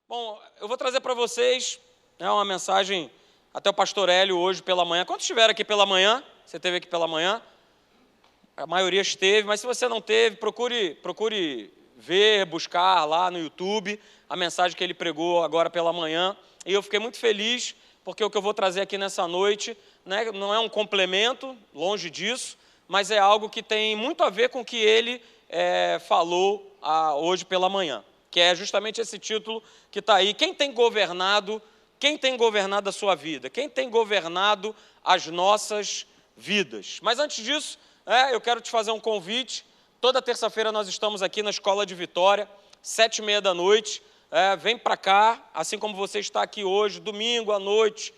Bom, eu vou trazer para vocês uma mensagem até o pastor Hélio hoje pela manhã. Quantos estiveram aqui pela manhã? Você esteve aqui pela manhã? A maioria esteve, mas se você não teve, procure ver, buscar lá no YouTube a mensagem que ele pregou agora pela manhã. E eu fiquei muito feliz, porque o que eu vou trazer aqui nessa noite, né, não é um complemento, longe disso, mas é algo que tem muito a ver com o que ele falou hoje pela manhã, que é justamente esse título que está aí. Quem tem governado a sua vida? Quem tem governado as nossas vidas? Mas antes disso, eu quero te fazer um convite. Toda terça-feira nós estamos aqui na Escola de Vitória, 7h30 da noite. Vem para cá, assim como você está aqui hoje, domingo à noite,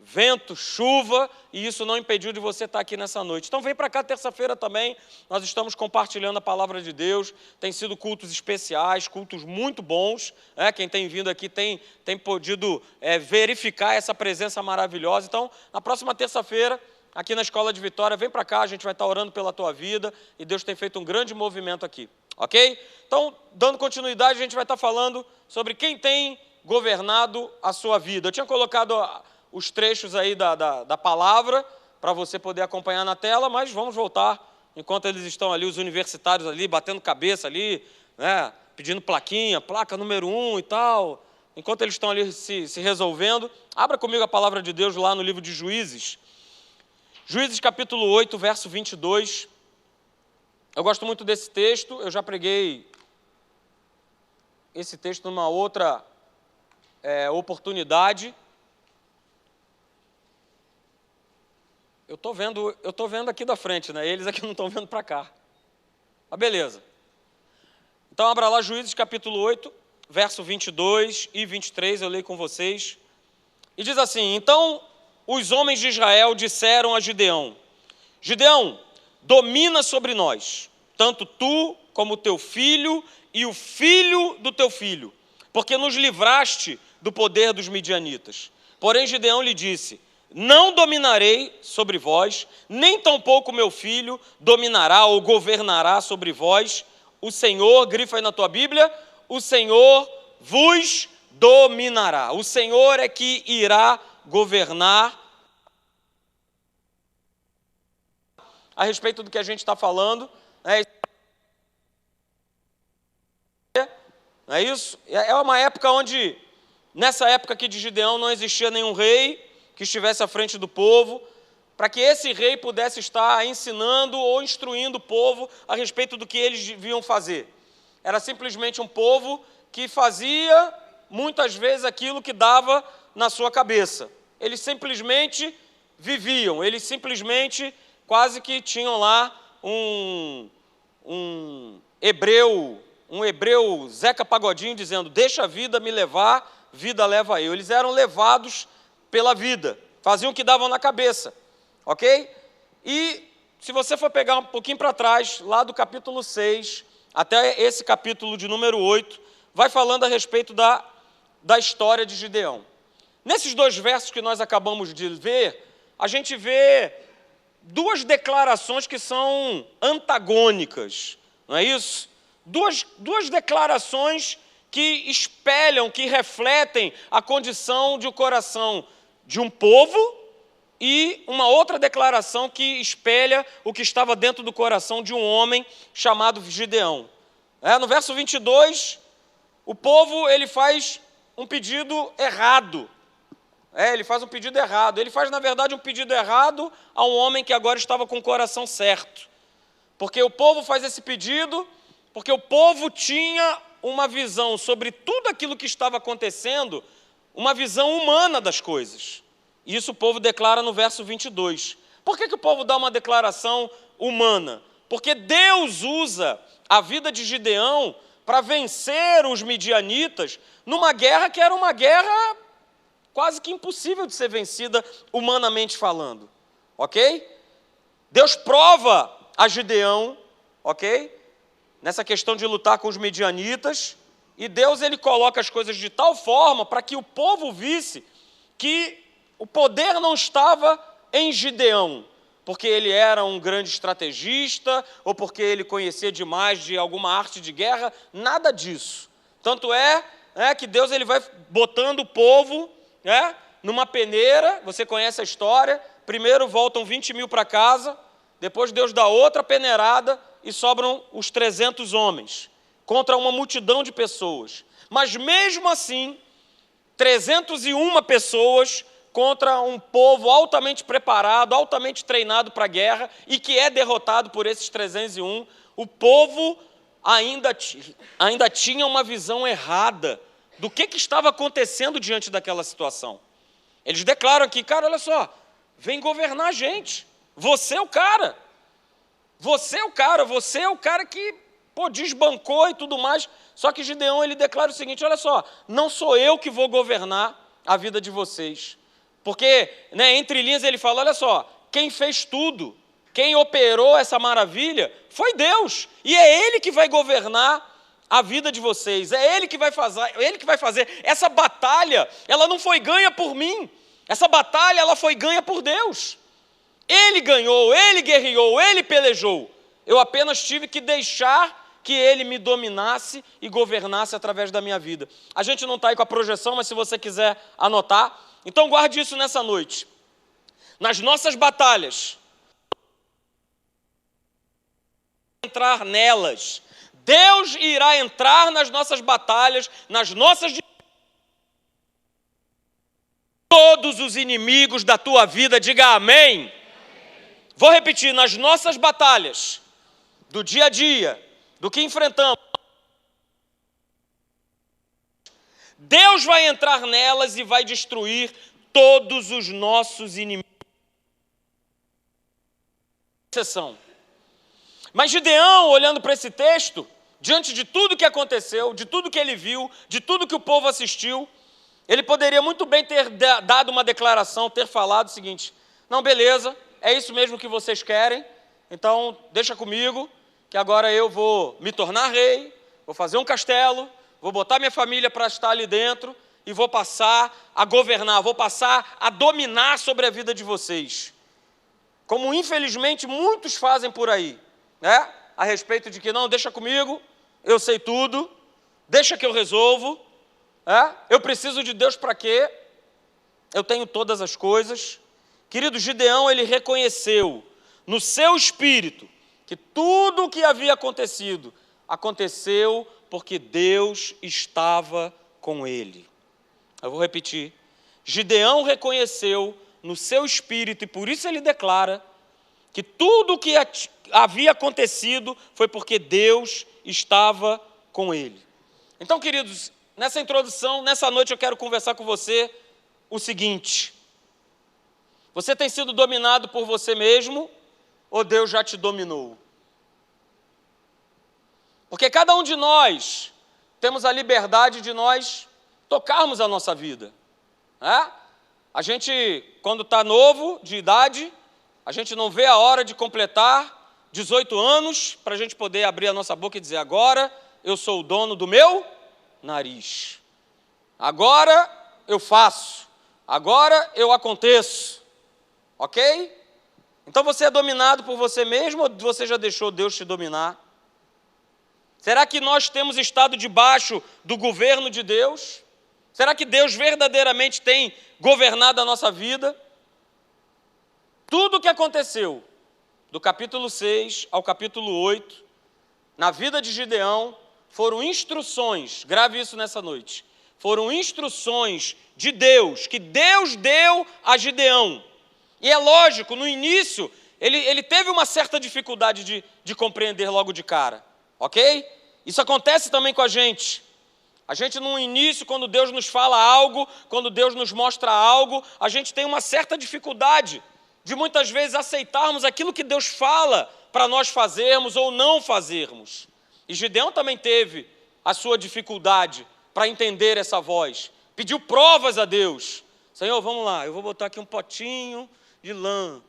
vento, chuva, e isso não impediu de você estar aqui nessa noite. Então vem para cá terça-feira também, nós estamos compartilhando a palavra de Deus, tem sido cultos especiais, cultos muito bons, quem tem vindo aqui tem podido verificar essa presença maravilhosa. Então, na próxima terça-feira, aqui na Escola de Vitória, vem para cá, a gente vai estar orando pela tua vida, e Deus tem feito um grande movimento aqui, ok? Então, dando continuidade, a gente vai estar falando sobre quem tem governado a sua vida. Eu tinha colocado os trechos aí da palavra, para você poder acompanhar na tela, mas vamos voltar, enquanto eles estão ali, os universitários ali, batendo cabeça ali, pedindo plaquinha, placa número 1 e tal, enquanto eles estão ali se resolvendo, abra comigo a palavra de Deus lá no livro de Juízes, Juízes capítulo 8, verso 22, eu gosto muito desse texto, eu já preguei esse texto numa outra oportunidade. Eu estou vendo aqui da frente, né? Eles aqui não estão vendo para cá. Mas beleza. Então, abra lá Juízes capítulo 8, verso 22 e 23, eu leio com vocês. E diz assim: Então os homens de Israel disseram a Gideão: Gideão, domina sobre nós, tanto tu como o teu filho e o filho do teu filho, porque nos livraste do poder dos midianitas. Porém Gideão lhe disse: Não dominarei sobre vós, nem tampouco meu filho dominará ou governará sobre vós. O Senhor, grifa aí na tua Bíblia, o Senhor vos dominará. O Senhor é que irá governar. A respeito do que a gente está falando, não é isso? É uma época onde, nessa época aqui de Gideão, não existia nenhum rei que estivesse à frente do povo, para que esse rei pudesse estar ensinando ou instruindo o povo a respeito do que eles deviam fazer. Era simplesmente um povo que fazia, muitas vezes, aquilo que dava na sua cabeça. Eles simplesmente viviam, eles simplesmente quase que tinham lá um hebreu Zeca Pagodinho dizendo: deixa a vida me levar, vida leva eu. Eles eram levados pela vida, faziam o que davam na cabeça, ok? E se você for pegar um pouquinho para trás, lá do capítulo 6, até esse capítulo de número 8, vai falando a respeito da história de Gideão. Nesses dois versos que nós acabamos de ver, a gente vê duas declarações que são antagônicas, não é isso? Duas declarações que espelham, que refletem a condição de um coração de um povo, e uma outra declaração que espelha o que estava dentro do coração de um homem chamado Gideão. No verso 22, o povo ele faz um pedido errado. Ele faz um pedido errado. Ele faz, na verdade, um pedido errado a um homem que agora estava com o coração certo. Porque o povo faz esse pedido, porque o povo tinha uma visão sobre tudo aquilo que estava acontecendo, uma visão humana das coisas. Isso o povo declara no verso 22. Por que o povo dá uma declaração humana? Porque Deus usa a vida de Gideão para vencer os midianitas numa guerra que era uma guerra quase que impossível de ser vencida humanamente falando. Ok? Deus prova a Gideão, ok? Nessa questão de lutar com os midianitas, e Deus ele coloca as coisas de tal forma para que o povo visse que o poder não estava em Gideão, porque ele era um grande estrategista, ou porque ele conhecia demais de alguma arte de guerra, nada disso. Tanto é que Deus ele vai botando o povo, numa peneira. Você conhece a história. Primeiro voltam 20 mil para casa, depois Deus dá outra peneirada e sobram os 300 homens, contra uma multidão de pessoas. Mas mesmo assim, 301 pessoas contra um povo altamente preparado, altamente treinado para a guerra, e que é derrotado por esses 301, o povo ainda tinha uma visão errada do que estava acontecendo diante daquela situação. Eles declaram aqui, cara, olha só, vem governar a gente. Você é o cara. Você é o cara. Você é o cara que, desbancou e tudo mais. Só que Gideão, ele declara o seguinte, olha só, não sou eu que vou governar a vida de vocês. Porque, entre linhas, ele fala, olha só, quem fez tudo, quem operou essa maravilha, foi Deus. E é Ele que vai governar a vida de vocês. É Ele que vai fazer. Essa batalha, ela não foi ganha por mim. Essa batalha, ela foi ganha por Deus. Ele ganhou, Ele guerreou, Ele pelejou. Eu apenas tive que deixar que Ele me dominasse e governasse através da minha vida. A gente não está aí com a projeção, mas se você quiser anotar, então guarde isso nessa noite. Nas nossas batalhas, entrar nelas. Deus irá entrar nas nossas batalhas, nas nossas... Todos os inimigos da tua vida, diga amém. Vou repetir, nas nossas batalhas, do dia a dia, do que enfrentamos, Deus vai entrar nelas e vai destruir todos os nossos inimigos. Exceção. Mas Gideão, olhando para esse texto, diante de tudo que aconteceu, de tudo que ele viu, de tudo que o povo assistiu, ele poderia muito bem ter dado uma declaração, ter falado o seguinte, não, beleza, é isso mesmo que vocês querem, então deixa comigo, que agora eu vou me tornar rei, vou fazer um castelo, vou botar minha família para estar ali dentro e vou passar a governar, vou passar a dominar sobre a vida de vocês. Como infelizmente muitos fazem por aí, a respeito de que não, deixa comigo, eu sei tudo, deixa que eu resolvo, eu preciso de Deus para quê? Eu tenho todas as coisas. Querido, Gideão, ele reconheceu no seu espírito que tudo o que havia acontecido, aconteceu porque Deus estava com ele. Eu vou repetir. Gideão reconheceu no seu espírito, e por isso ele declara, que tudo o que havia acontecido foi porque Deus estava com ele. Então, queridos, nessa introdução, nessa noite eu quero conversar com você o seguinte: você tem sido dominado por você mesmo ou Deus já te dominou? Porque cada um de nós temos a liberdade de nós tocarmos a nossa vida. A gente, quando está novo, de idade, a gente não vê a hora de completar 18 anos para a gente poder abrir a nossa boca e dizer, agora eu sou o dono do meu nariz. Agora eu faço. Agora eu aconteço. Ok? Então você é dominado por você mesmo ou você já deixou Deus te dominar? Será que nós temos estado debaixo do governo de Deus? Será que Deus verdadeiramente tem governado a nossa vida? Tudo o que aconteceu, do capítulo 6 ao capítulo 8, na vida de Gideão, foram instruções, grave isso nessa noite, foram instruções de Deus, que Deus deu a Gideão. E é lógico, no início, ele teve uma certa dificuldade de compreender logo de cara, ok? Isso acontece também com a gente. A gente, no início, quando Deus nos fala algo, quando Deus nos mostra algo, a gente tem uma certa dificuldade de muitas vezes aceitarmos aquilo que Deus fala para nós fazermos ou não fazermos. E Gideão também teve a sua dificuldade para entender essa voz. Pediu provas a Deus. Senhor, vamos lá, eu vou botar aqui um potinho de lã.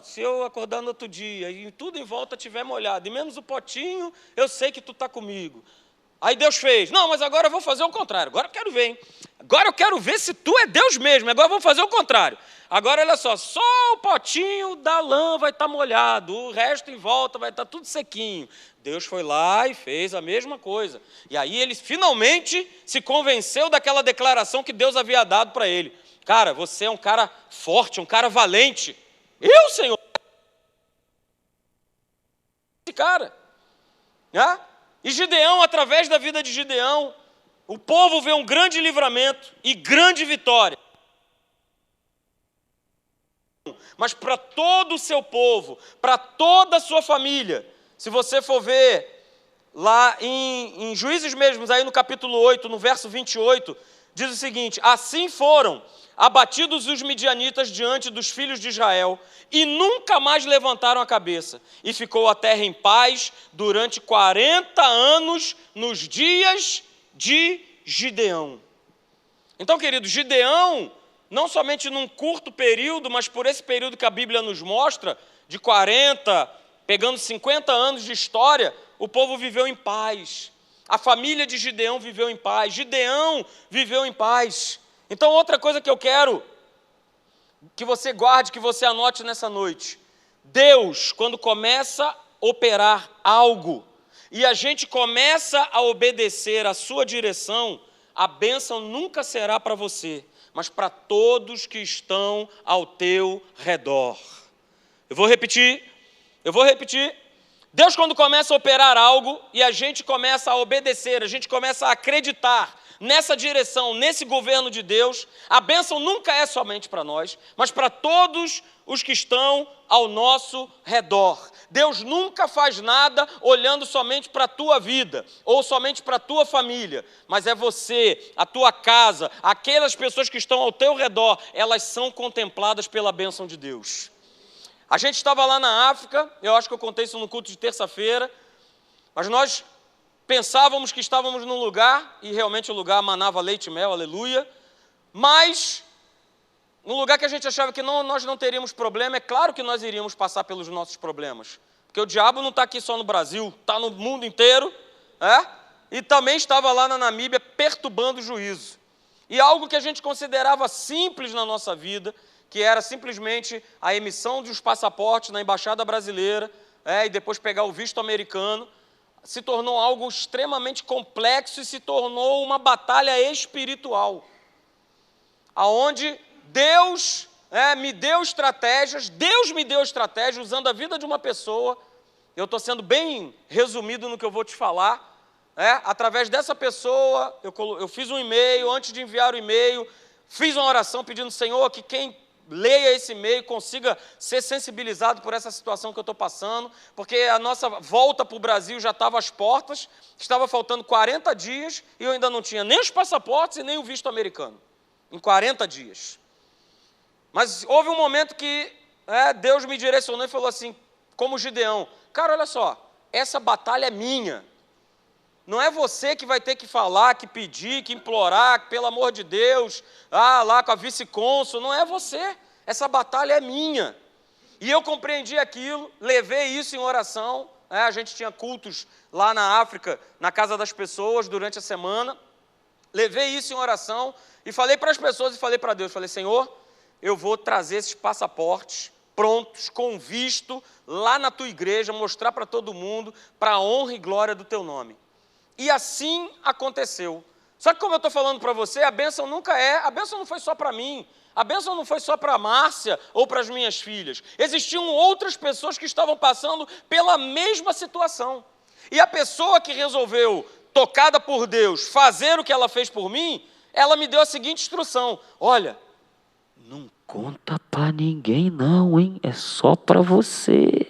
Se eu acordar no outro dia e tudo em volta estiver molhado, e menos o potinho, eu sei que tu está comigo. Aí Deus fez, não, mas agora eu vou fazer o contrário, agora eu quero ver, hein? Agora eu quero ver se tu é Deus mesmo, agora eu vou fazer o contrário. Agora olha só o potinho da lã vai estar molhado, o resto em volta vai estar tudo sequinho. Deus foi lá e fez a mesma coisa. E aí ele finalmente se convenceu daquela declaração que Deus havia dado para ele. Cara, você é um cara forte, um cara valente. Eu, Senhor? Esse cara. Né? E Gideão, através da vida de Gideão, o povo vê um grande livramento e grande vitória. Mas para todo o seu povo, para toda a sua família, se você for ver lá em Juízes mesmos, aí no capítulo 8, no verso 28, diz o seguinte: assim foram abatidos os midianitas diante dos filhos de Israel, e nunca mais levantaram a cabeça, e ficou a terra em paz durante 40 anos nos dias de Gideão. Então, querido, Gideão, não somente num curto período, mas por esse período que a Bíblia nos mostra, de 40, pegando 50 anos de história, o povo viveu em paz. A família de Gideão viveu em paz. Gideão viveu em paz. Então, outra coisa que eu quero que você guarde, que você anote nessa noite. Deus, quando começa a operar algo, e a gente começa a obedecer a sua direção, a bênção nunca será para você, mas para todos que estão ao teu redor. Eu vou repetir. Deus, quando começa a operar algo e a gente começa a obedecer, a gente começa a acreditar nessa direção, nesse governo de Deus, a bênção nunca é somente para nós, mas para todos os que estão ao nosso redor. Deus nunca faz nada olhando somente para a tua vida, ou somente para a tua família, mas é você, a tua casa, aquelas pessoas que estão ao teu redor, elas são contempladas pela bênção de Deus. A gente estava lá na África, eu acho que eu contei isso no culto de terça-feira, mas nós pensávamos que estávamos num lugar, e realmente o lugar manava leite e mel, aleluia, mas num lugar que a gente achava que nós não teríamos problema. É claro que nós iríamos passar pelos nossos problemas, porque o diabo não está aqui só no Brasil, está no mundo inteiro, e também estava lá na Namíbia perturbando o juízo. E algo que a gente considerava simples na nossa vida, que era simplesmente a emissão de uns passaportes na embaixada brasileira, e depois pegar o visto americano, se tornou algo extremamente complexo e se tornou uma batalha espiritual, aonde Deus me deu estratégias, usando a vida de uma pessoa. Eu estou sendo bem resumido no que eu vou te falar. Através dessa pessoa, eu fiz um e-mail, antes de enviar o e-mail, fiz uma oração pedindo, Senhor, que quem leia esse e-mail consiga ser sensibilizado por essa situação que eu estou passando, porque a nossa volta para o Brasil já estava às portas, estava faltando 40 dias, e eu ainda não tinha nem os passaportes e nem o visto americano, em 40 dias. Mas houve um momento que Deus me direcionou e falou assim, como Gideão, cara, olha só, essa batalha é minha. Não é você que vai ter que falar, que pedir, que implorar, que, pelo amor de Deus, lá com a vice-cônsul, não é você. Essa batalha é minha. E eu compreendi aquilo, levei isso em oração. A gente tinha cultos lá na África, na casa das pessoas, durante a semana. Levei isso em oração e falei para as pessoas e falei para Deus, falei, Senhor, eu vou trazer esses passaportes prontos, com visto, lá na tua igreja, mostrar para todo mundo, para a honra e glória do teu nome. E assim aconteceu. Só que como eu estou falando para você, a bênção não foi só para mim, a bênção não foi só para a Márcia ou para as minhas filhas. Existiam outras pessoas que estavam passando pela mesma situação. E a pessoa que resolveu, tocada por Deus, fazer o que ela fez por mim, ela me deu a seguinte instrução, olha, não conta para ninguém não, hein? É só para você.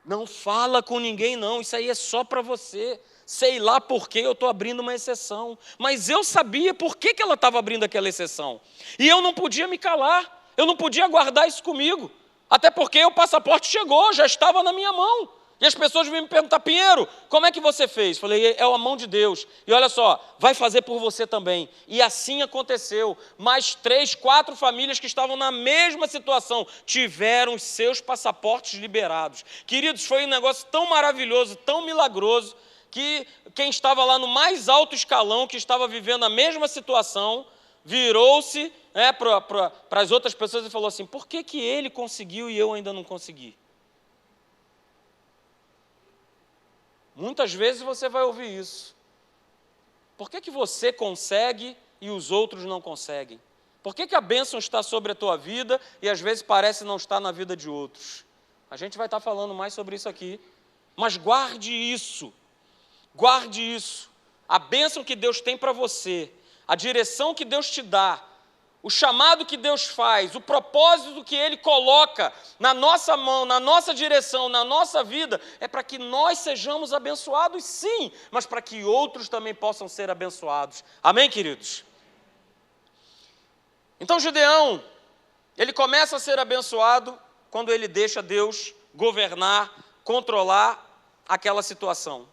Não fala com ninguém não, isso aí é só para você. Sei lá por que eu estou abrindo uma exceção. Mas eu sabia por que ela estava abrindo aquela exceção. E eu não podia me calar, eu não podia guardar isso comigo. Até porque o passaporte chegou, já estava na minha mão. E as pessoas vêm me perguntar: Pinheiro, como é que você fez? Falei: é a mão de Deus. E olha só, vai fazer por você também. E assim aconteceu. Mais 3, 4 famílias que estavam na mesma situação tiveram os seus passaportes liberados. Queridos, foi um negócio tão maravilhoso, tão milagroso, que quem estava lá no mais alto escalão, que estava vivendo a mesma situação, virou-se para as outras pessoas e falou assim: por que ele conseguiu e eu ainda não consegui? Muitas vezes você vai ouvir isso. Por que você consegue e os outros não conseguem? Por que a bênção está sobre a tua vida e às vezes parece não estar na vida de outros? A gente vai estar falando mais sobre isso aqui. Mas guarde isso. Guarde isso. A bênção que Deus tem para você, a direção que Deus te dá, o chamado que Deus faz, o propósito que Ele coloca na nossa mão, na nossa direção, na nossa vida, é para que nós sejamos abençoados, sim, mas para que outros também possam ser abençoados. Amém, queridos? Então, Gideão, ele começa a ser abençoado quando ele deixa Deus governar, controlar aquela situação.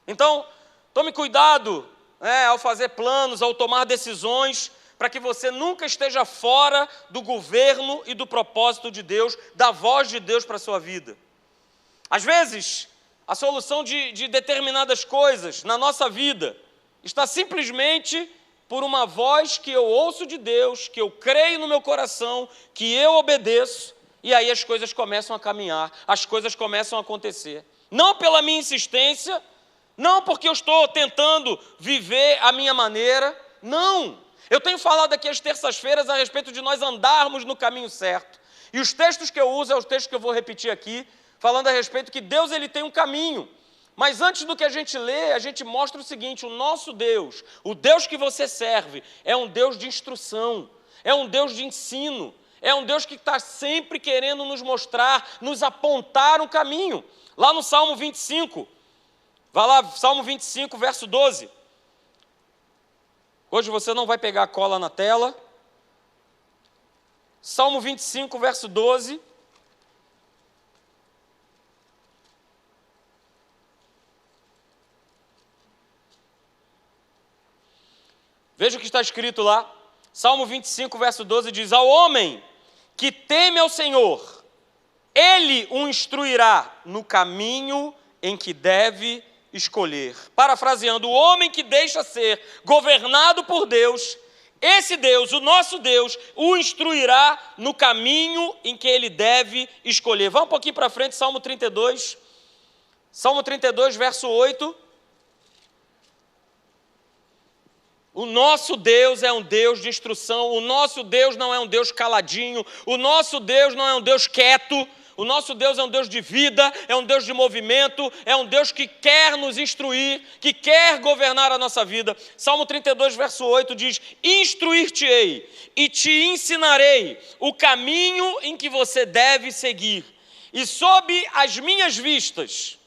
Então, tome cuidado, ao fazer planos, ao tomar decisões, para que você nunca esteja fora do governo e do propósito de Deus, da voz de Deus para a sua vida. Às vezes, a solução de determinadas coisas na nossa vida está simplesmente por uma voz que eu ouço de Deus, que eu creio no meu coração, que eu obedeço, e aí as coisas começam a caminhar, as coisas começam a acontecer. Não pela minha insistência, não porque eu estou tentando viver a minha maneira, não. Eu tenho falado aqui às terças-feiras a respeito de nós andarmos no caminho certo. E os textos que eu uso é os textos que eu vou repetir aqui, falando a respeito que Deus ele tem um caminho. Mas antes do que a gente lê, a gente mostra o seguinte: o nosso Deus, o Deus que você serve, é um Deus de instrução, é um Deus de ensino, é um Deus que está sempre querendo nos mostrar, nos apontar um caminho. Lá no Salmo 25, vai lá, Salmo 25, verso 12. Hoje você não vai pegar cola na tela. Salmo 25, verso 12. Veja o que está escrito lá. Salmo 25, verso 12 diz: ao homem que teme ao Senhor, Ele o instruirá no caminho em que deve escolher. Parafraseando, o homem que deixa ser governado por Deus, esse Deus, o nosso Deus, o instruirá no caminho em que ele deve escolher. Vamos um pouquinho para frente, Salmo 32. Salmo 32, verso 8. O nosso Deus é um Deus de instrução, o nosso Deus não é um Deus caladinho, o nosso Deus não é um Deus quieto, o nosso Deus é um Deus de vida, é um Deus de movimento, é um Deus que quer nos instruir, que quer governar a nossa vida. Salmo 32, verso 8 diz: instruir-te-ei e te ensinarei o caminho em que você deve seguir. E sob as minhas vistas,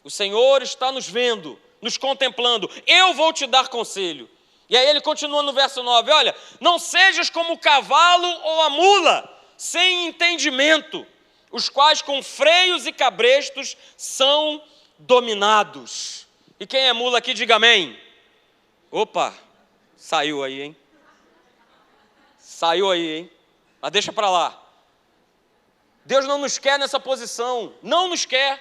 o Senhor está nos vendo, nos contemplando, eu vou te dar conselho. E aí ele continua no verso 9, olha: não sejas como o cavalo ou a mula, sem entendimento, os quais com freios e cabrestos são dominados. E quem é mula aqui, diga amém. Opa, saiu aí, hein? Saiu aí, hein? Mas deixa para lá. Deus não nos quer nessa posição, não nos quer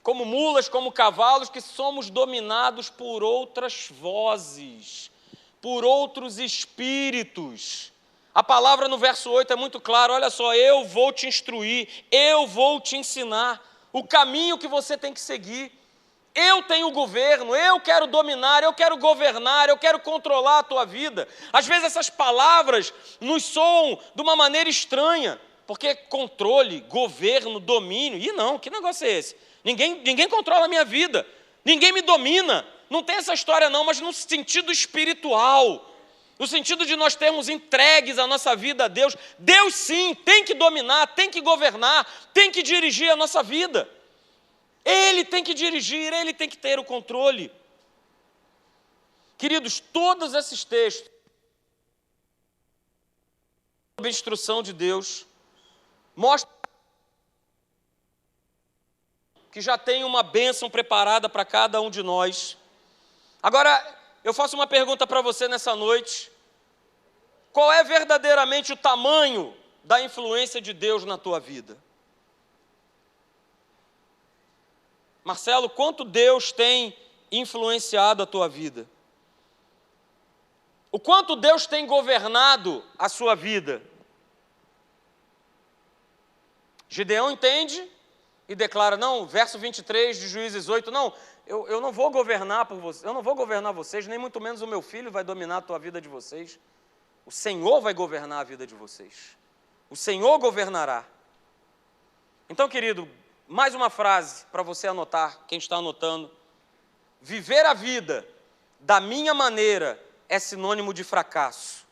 como mulas, como cavalos, que somos dominados por outras vozes, por outros espíritos. A palavra no verso 8 é muito clara, olha só: eu vou te instruir, eu vou te ensinar o caminho que você tem que seguir. Eu tenho o governo, eu quero dominar, eu quero governar, eu quero controlar a tua vida. Às vezes essas palavras nos soam de uma maneira estranha, porque controle, governo, domínio, e não, que negócio é esse? Ninguém controla a minha vida, ninguém me domina, não tem essa história não, mas no sentido espiritual, no sentido de nós termos entregues a nossa vida a Deus. Deus sim tem que dominar, tem que governar, tem que dirigir a nossa vida. Ele tem que dirigir, ele tem que ter o controle. Queridos, todos esses textos sobre a instrução de Deus mostram que já tem uma bênção preparada para cada um de nós. Agora, eu faço uma pergunta para você nessa noite. Qual é verdadeiramente o tamanho da influência de Deus na tua vida? Marcelo, quanto Deus tem influenciado a tua vida? O quanto Deus tem governado a sua vida? Gideão entende e declara, não, verso 23 de Juízes 8, não, eu não vou governar por vocês, eu não vou governar vocês, nem muito menos o meu filho vai dominar a tua vida de vocês. O Senhor vai governar a vida de vocês. O Senhor governará. Então, querido, mais uma frase para você anotar, quem está anotando. Viver a vida da minha maneira é sinônimo de fracasso.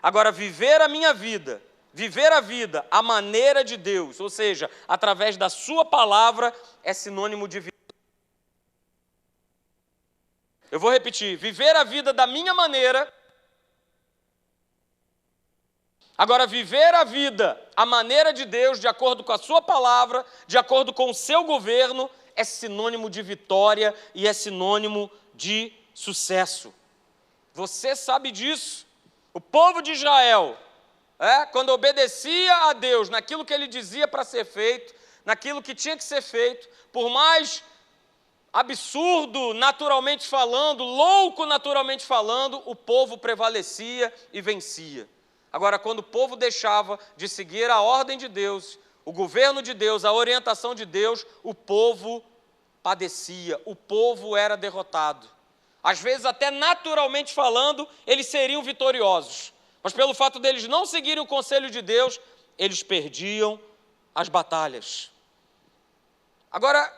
Agora, viver a minha vida, viver a vida à maneira de Deus, ou seja, através da sua palavra, é sinônimo de vitória. Eu vou repetir, viver a vida da minha maneira. Agora, viver a vida à maneira de Deus, de acordo com a sua palavra, de acordo com o seu governo, é sinônimo de vitória e é sinônimo de sucesso. Você sabe disso. O povo de Israel, quando obedecia a Deus naquilo que ele dizia para ser feito, naquilo que tinha que ser feito, por mais absurdo naturalmente falando, louco naturalmente falando, o povo prevalecia e vencia. Agora, quando o povo deixava de seguir a ordem de Deus, o governo de Deus, a orientação de Deus, o povo padecia, o povo era derrotado. Às vezes, até naturalmente falando, eles seriam vitoriosos. Mas pelo fato deles não seguirem o conselho de Deus, eles perdiam as batalhas. Agora,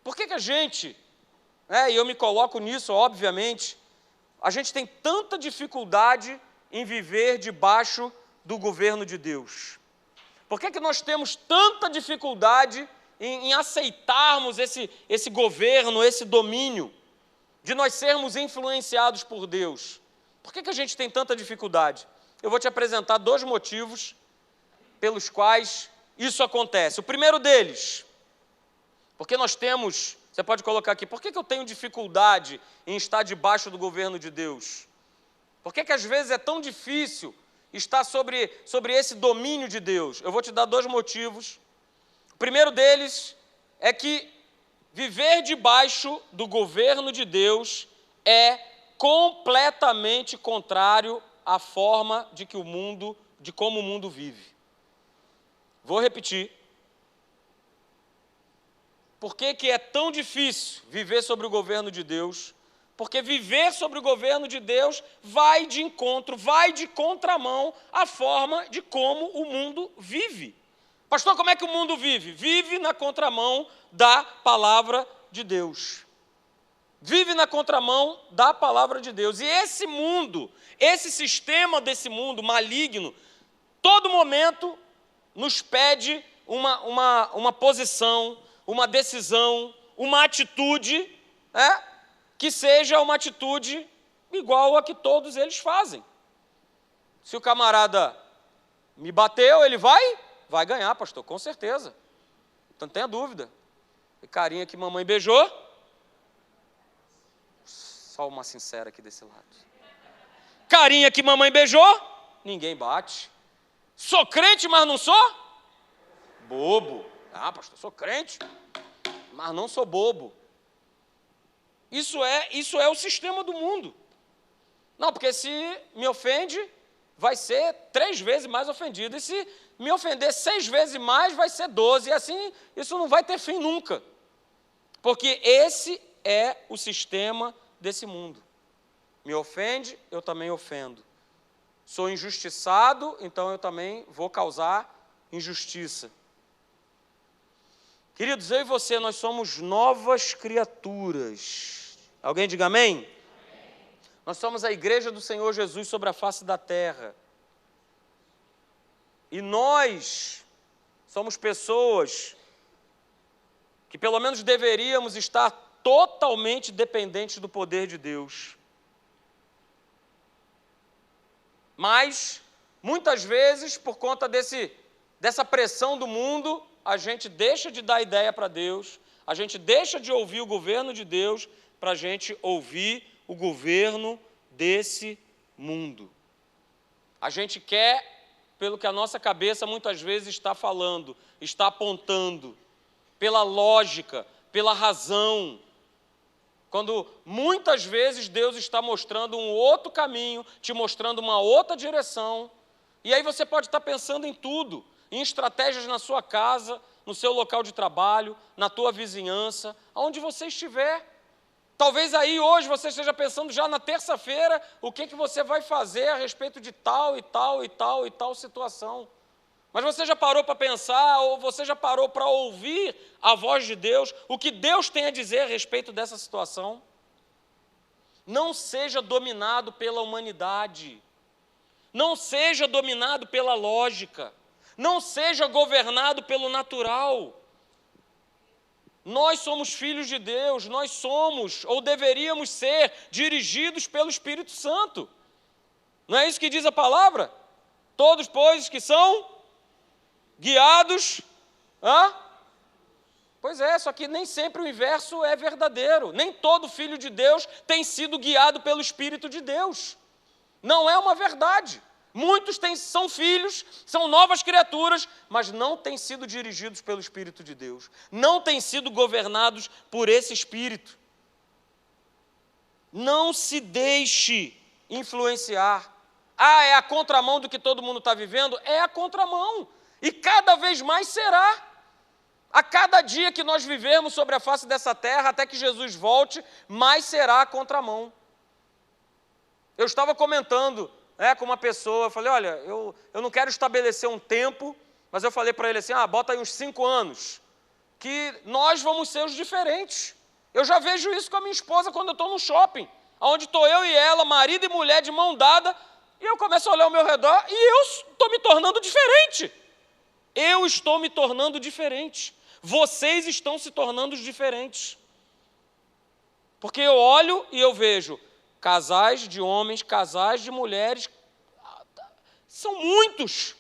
por que a gente, e eu me coloco nisso, obviamente, a gente tem tanta dificuldade em viver debaixo do governo de Deus? Por que nós temos tanta dificuldade em aceitarmos esse governo, esse domínio, de nós sermos influenciados por Deus? Por que a gente tem tanta dificuldade? Eu vou te apresentar 2 motivos pelos quais isso acontece. O primeiro deles, porque nós temos... Você pode colocar aqui, por que eu tenho dificuldade em estar debaixo do governo de Deus? Por que às vezes é tão difícil estar sobre esse domínio de Deus? Eu vou te dar 2 motivos. O primeiro deles é que viver debaixo do governo de Deus é completamente contrário à forma de como o mundo vive. Vou repetir. Por que é tão difícil viver sobre o governo de Deus? Porque viver sobre o governo de Deus vai de encontro, vai de contramão à forma de como o mundo vive. Pastor, como é que o mundo vive? Vive na contramão da palavra de Deus. Vive na contramão da palavra de Deus. E esse mundo, esse sistema desse mundo maligno, todo momento nos pede uma posição, uma decisão, uma atitude, que seja uma atitude igual a que todos eles fazem. Se o camarada me bateu, ele vai ganhar, pastor, com certeza. Então não tenha dúvida. E carinha que mamãe beijou, só uma sincera aqui desse lado. Carinha que mamãe beijou, ninguém bate. Sou crente, mas não sou bobo. Ah, pastor, sou crente, mas não sou bobo. Isso é o sistema do mundo. Não, porque se me ofende, vai ser 3 vezes mais ofendido. E se me ofender 6 vezes mais, vai ser 12. E assim, isso não vai ter fim nunca. Porque esse é o sistema desse mundo. Me ofende, eu também ofendo. Sou injustiçado, então eu também vou causar injustiça. Queridos, eu e você, nós somos novas criaturas. Alguém diga amém? Amém. Nós somos a igreja do Senhor Jesus sobre a face da terra. E nós somos pessoas que pelo menos deveríamos estar totalmente dependentes do poder de Deus. Mas, muitas vezes, por conta dessa pressão do mundo, a gente deixa de dar ideia para Deus, a gente deixa de ouvir o governo de Deus para a gente ouvir o governo desse mundo. A gente quer pelo que a nossa cabeça muitas vezes está falando, está apontando, pela lógica, pela razão. Quando muitas vezes Deus está mostrando um outro caminho, te mostrando uma outra direção, e aí você pode estar pensando em tudo, em estratégias na sua casa, no seu local de trabalho, na tua vizinhança, aonde você estiver. Talvez aí hoje você esteja pensando já na terça-feira o que você vai fazer a respeito de tal e tal e tal e tal situação. Mas você já parou para pensar, ou você já parou para ouvir a voz de Deus, o que Deus tem a dizer a respeito dessa situação? Não seja dominado pela humanidade, não seja dominado pela lógica, não seja governado pelo natural. Nós somos filhos de Deus, nós somos, ou deveríamos ser, dirigidos pelo Espírito Santo. Não é isso que diz a palavra? Todos, pois, que são guiados, Pois é, só que nem sempre o inverso é verdadeiro. Nem todo filho de Deus tem sido guiado pelo Espírito de Deus. Não é uma verdade. Muitos são filhos, são novas criaturas, mas não têm sido dirigidos pelo Espírito de Deus. Não têm sido governados por esse Espírito. Não se deixe influenciar. É a contramão do que todo mundo está vivendo? É a contramão. E cada vez mais será. A cada dia que nós vivermos sobre a face dessa terra, até que Jesus volte, mais será a contramão. Eu estava comentando com uma pessoa, eu falei, olha, eu não quero estabelecer um tempo, mas eu falei para ele assim, bota aí uns 5 anos, que nós vamos ser os diferentes. Eu já vejo isso com a minha esposa quando eu estou no shopping, onde estou eu e ela, marido e mulher de mão dada, e eu começo a olhar ao meu redor e eu estou me tornando diferente. Eu estou me tornando diferente. Vocês estão se tornando diferentes. Porque eu olho e eu vejo casais de homens, casais de mulheres, são muitos.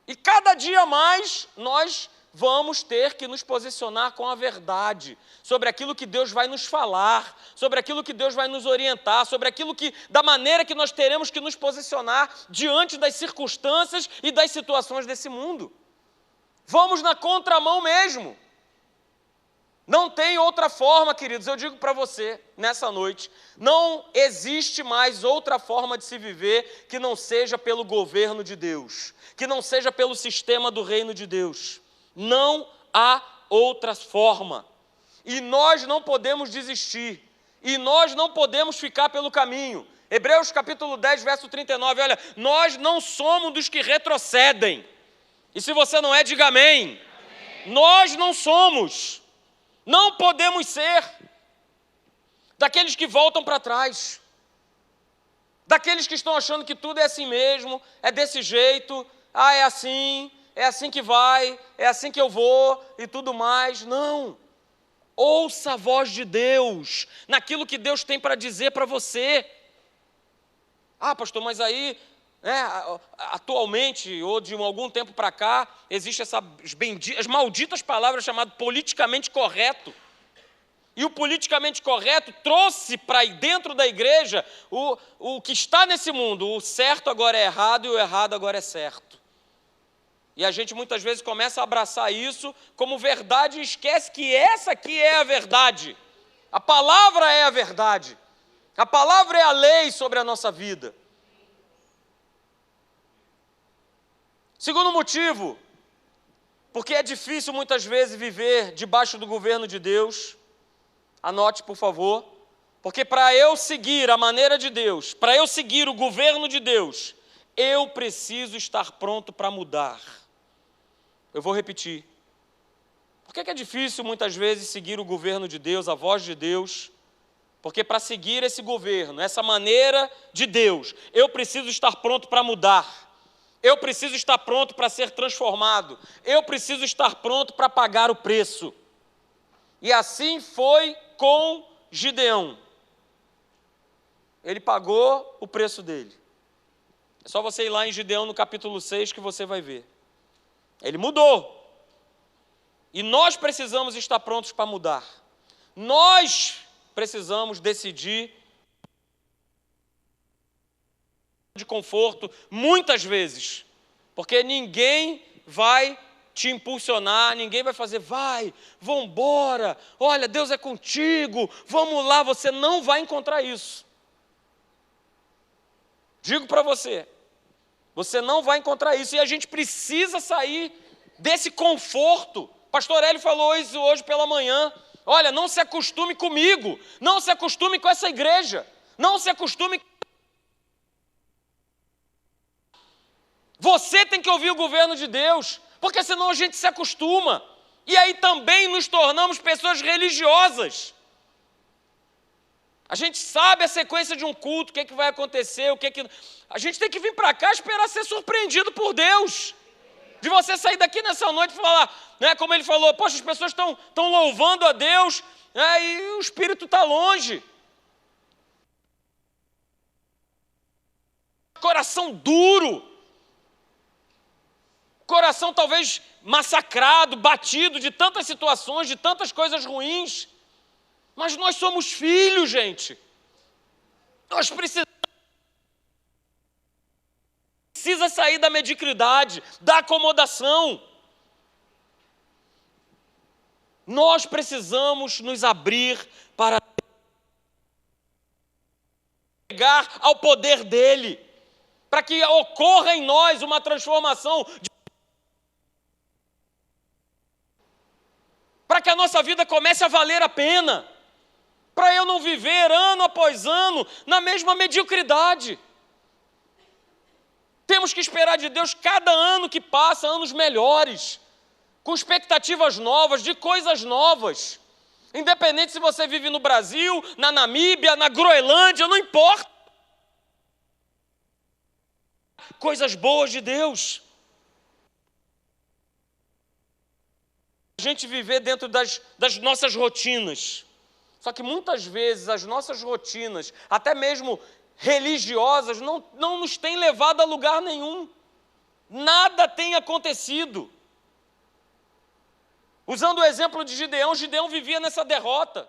E cada dia mais nós vamos ter que nos posicionar com a verdade, sobre aquilo que Deus vai nos falar, sobre aquilo que Deus vai nos orientar, sobre aquilo da maneira que nós teremos que nos posicionar diante das circunstâncias e das situações desse mundo. Vamos na contramão mesmo. Não tem outra forma, queridos, eu digo para você, nessa noite, não existe mais outra forma de se viver que não seja pelo governo de Deus, que não seja pelo sistema do reino de Deus. Não há outra forma. E nós não podemos desistir, e nós não podemos ficar pelo caminho. Hebreus capítulo 10, verso 39, olha, nós não somos dos que retrocedem. E se você não é, diga amém. Amém. Nós não somos. Não podemos ser daqueles que voltam para trás, daqueles que estão achando que tudo é assim mesmo, é desse jeito, é assim que vai, é assim que eu vou e tudo mais. Não. Ouça a voz de Deus, naquilo que Deus tem para dizer para você. Pastor, mas aí, atualmente, ou de algum tempo para cá, existem as malditas palavras chamadas politicamente correto. E o politicamente correto trouxe para dentro da igreja o que está nesse mundo. O certo agora é errado e o errado agora é certo. E a gente muitas vezes começa a abraçar isso como verdade e esquece que essa aqui é a verdade. A palavra é a verdade. A palavra é a lei sobre a nossa vida. Segundo motivo, porque é difícil muitas vezes viver debaixo do governo de Deus. Anote, por favor, porque para eu seguir a maneira de Deus, para eu seguir o governo de Deus, eu preciso estar pronto para mudar. Eu vou repetir. Por que é difícil muitas vezes seguir o governo de Deus, a voz de Deus? Porque para seguir esse governo, essa maneira de Deus, eu preciso estar pronto para mudar. Eu preciso estar pronto para ser transformado. Eu preciso estar pronto para pagar o preço. E assim foi com Gideão. Ele pagou o preço dele. É só você ir lá em Gideão no capítulo 6 que você vai ver. Ele mudou. E nós precisamos estar prontos para mudar. Nós precisamos decidir de conforto, muitas vezes, porque ninguém vai te impulsionar, ninguém vai fazer, vai, vambora, olha, Deus é contigo, vamos lá, você não vai encontrar isso. Digo para você, você não vai encontrar isso, e a gente precisa sair desse conforto. Pastor Hélio falou isso hoje pela manhã, olha, não se acostume comigo, não se acostume com essa igreja, não se acostume. Você tem que ouvir o governo de Deus, porque senão a gente se acostuma. E aí também nos tornamos pessoas religiosas. A gente sabe a sequência de um culto, o que vai acontecer, A gente tem que vir para cá e esperar ser surpreendido por Deus. De você sair daqui nessa noite e falar, né, como ele falou, poxa, as pessoas estão louvando a Deus, né, e o Espírito está longe. Coração duro. Coração talvez massacrado, batido de tantas situações, de tantas coisas ruins. Mas nós somos filhos, gente. Nós precisamos sair da mediocridade, da acomodação. Nós precisamos nos abrir para chegar ao poder dele, para que ocorra em nós uma transformação, para que a nossa vida comece a valer a pena, para eu não viver ano após ano na mesma mediocridade. Temos que esperar de Deus cada ano que passa, anos melhores, com expectativas novas, de coisas novas. Independente se você vive no Brasil, na Namíbia, na Groenlândia, não importa. Coisas boas de Deus. A gente viver dentro das nossas rotinas. Só que muitas vezes as nossas rotinas, até mesmo religiosas, não nos têm levado a lugar nenhum. Nada tem acontecido. Usando o exemplo de Gideão, Gideão vivia nessa derrota.